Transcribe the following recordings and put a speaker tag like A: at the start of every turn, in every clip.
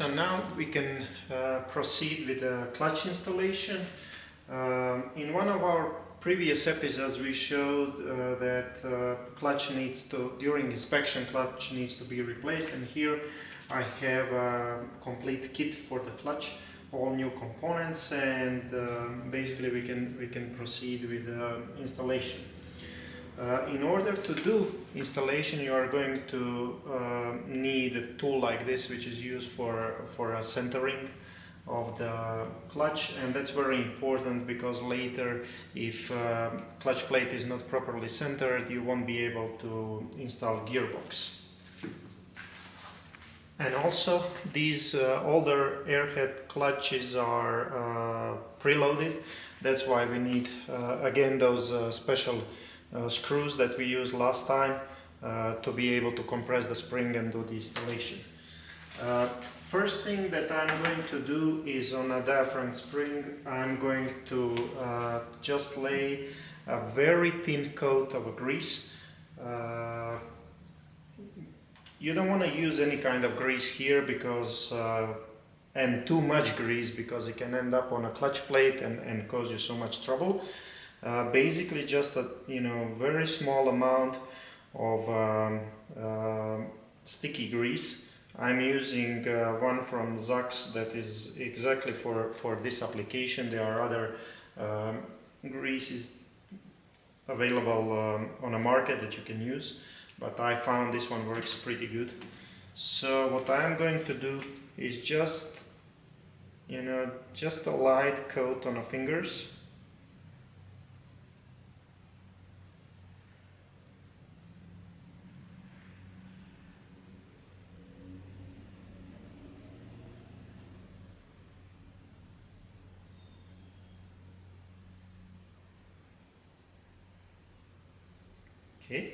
A: So now we can proceed with the clutch installation. In one of our previous episodes we showed that clutch needs to, during inspection, clutch needs to be replaced, and here I have a complete kit for the clutch, all new components, and basically we can proceed with installation. In order to do installation, you are going to need a tool like this, which is used for a centering of the clutch, and that's very important because later, if clutch plate is not properly centered, you won't be able to install gearbox. And also, these older airhead clutches are preloaded. That's why we need again those special screws that we used last time to be able to compress the spring and do the installation. First thing that I'm going to do is, on a diaphragm spring, I'm going to just lay a very thin coat of grease. You don't want to use any kind of grease here because and too much grease, because it can end up on a clutch plate and cause you so much trouble. Basically just a very small amount of sticky grease. I'm using one from Zax that is exactly for this application. There are other greases available on the market that you can use, but I found this one works pretty good. So what I'm going to do is just a light coat on the fingers. Okay,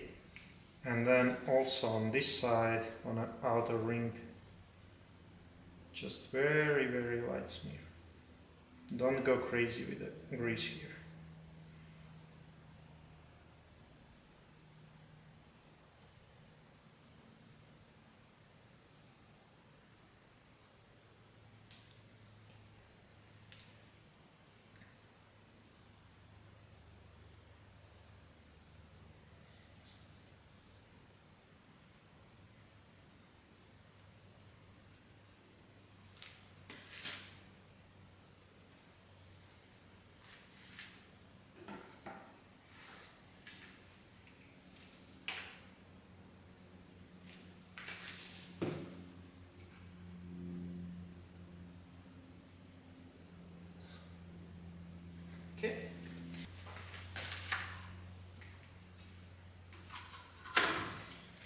A: and then also on this side, on the outer ring, just very light smear. Don't go crazy with the grease here. Okay.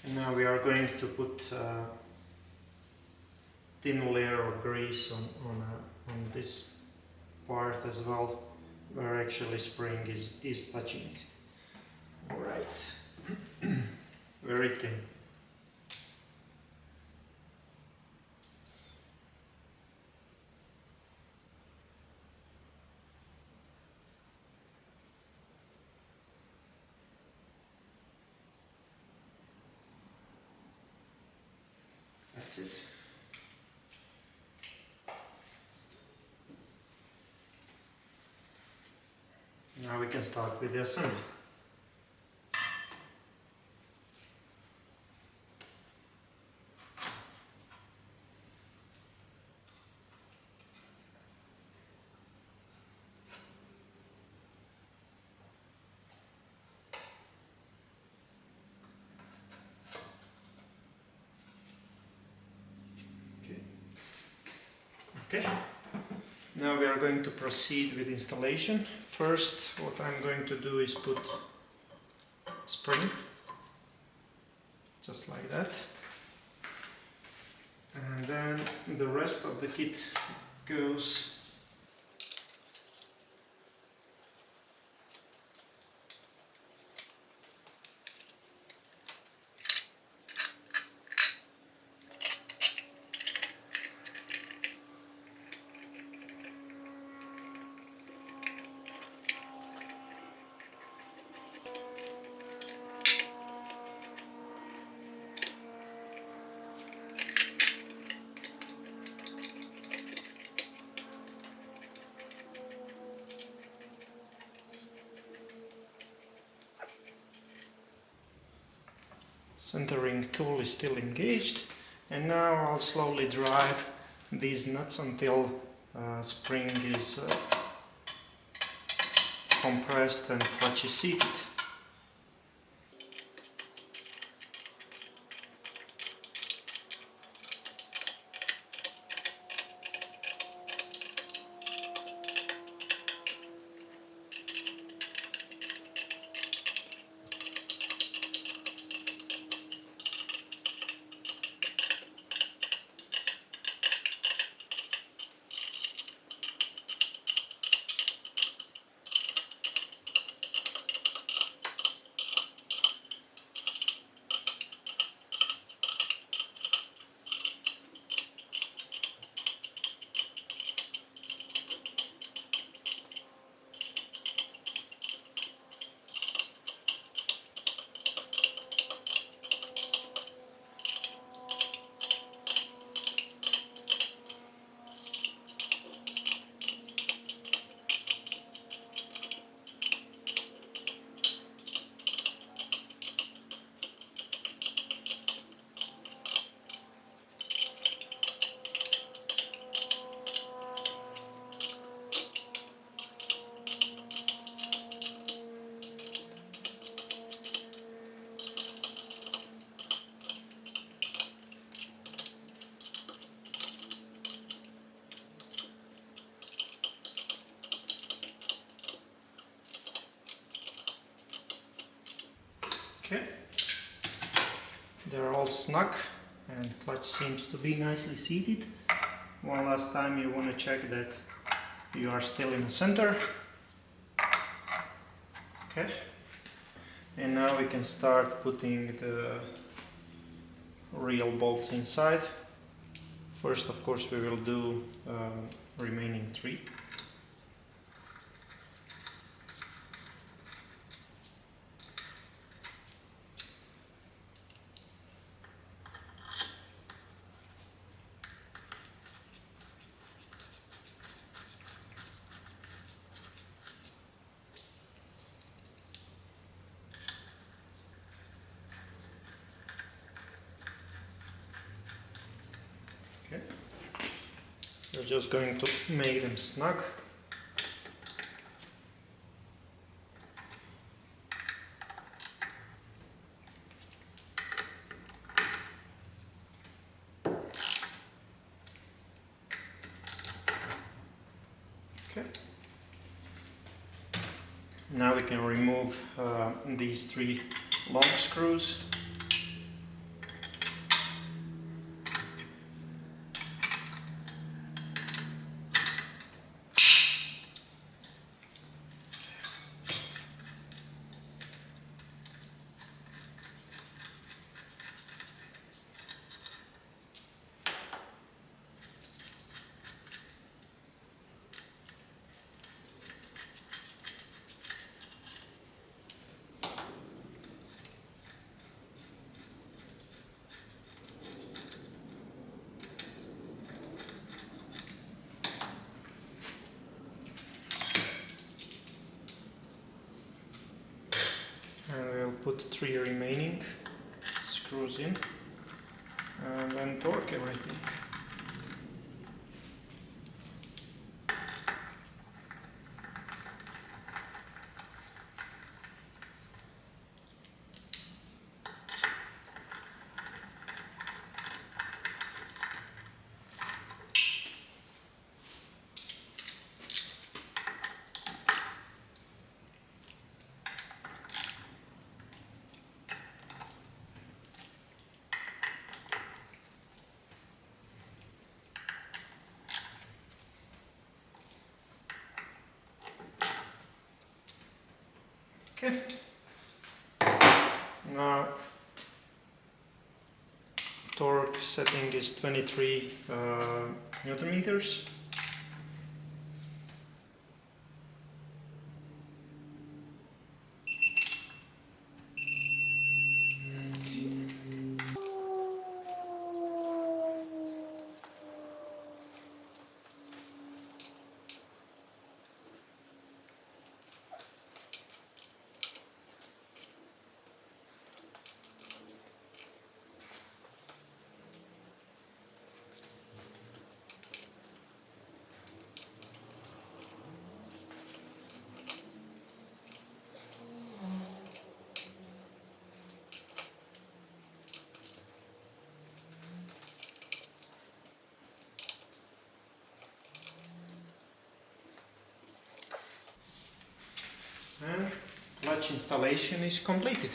A: And now we are going to put a thin layer of grease on this part as well, where actually spring is touching. Alright. Very thin. That's it. Now we can start with the assembly. Okay, now we are going to proceed with installation. First, what I'm going to do is put spring, just like that, and then the rest of the kit goes centering tool is still engaged, and now I'll slowly drive these nuts until spring is compressed and clutch is seated. Okay, they're all snug and clutch seems to be nicely seated. One last time you want to check that you are still in the center. Okay, and now we can start putting the real bolts inside. First, of course, we will do remaining 3. Okay. We're just going to make them snug. Okay. Now we can remove these 3 long screws. And we'll put 3 remaining screws in and then torque everything. Okay. Now torque setting is 23 Newton meters. clutch installation is completed.